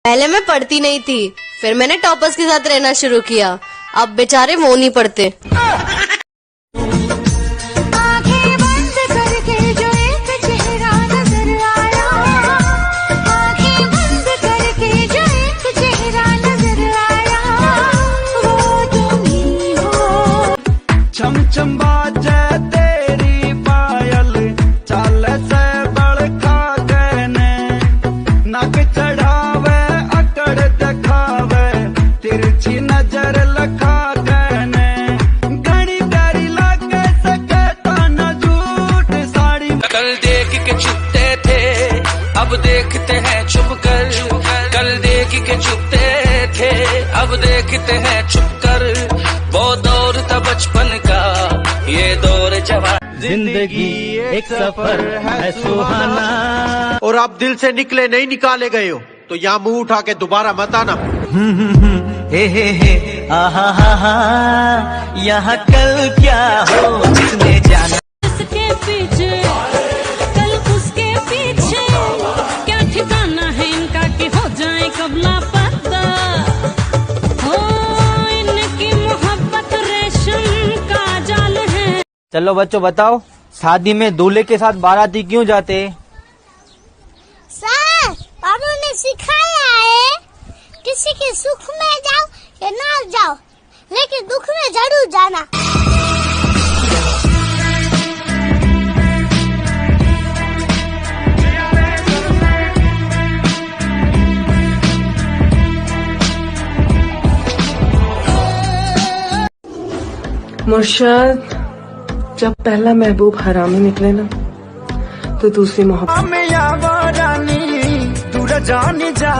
पहले मैं पढ़ती नहीं थी, फिर मैंने टॉपर्स के साथ रहना शुरू किया। अब बेचारे वो नहीं पढ़ते। चमचम बाजे तेरी पायल, चाल से बड़खा गने, नक चढ़ावे अकड़ दिखावे, तिरछी नजर लखा गने, घड़ी प्यारी लागे सके तो न झूठ साड़ी। कल देख के छुपते थे, अब देखते हैं छुप कर, कल देख के छुपते थे, अब देखते हैं छुप कर। वो दौर था बचपन का, ये दौर जवान। जिंदगी एक सफर है सुहाना। और आप दिल से निकले नहीं निकाले गए हो तो यहाँ मुंह उठा के दोबारा मत आना। हे आहा हा हा, यहाँ कल क्या हो जिसने जाना। उसके पीछे कल उसके पीछे, क्या ठिकाना है इनका कि हो जाए कब लापता। चलो बच्चों बताओ, शादी में दूल्हे के साथ बाराती क्यों जाते? सर, बाबू ने सिखाया है किसी के सुख में जाओ या ना जाओ, लेकिन दुख में जरूर जाना। मुर्शद, जब पहला महबूब हरामी निकले ना तो दूसरी मोहब्बत। रानी दूर जाने जा।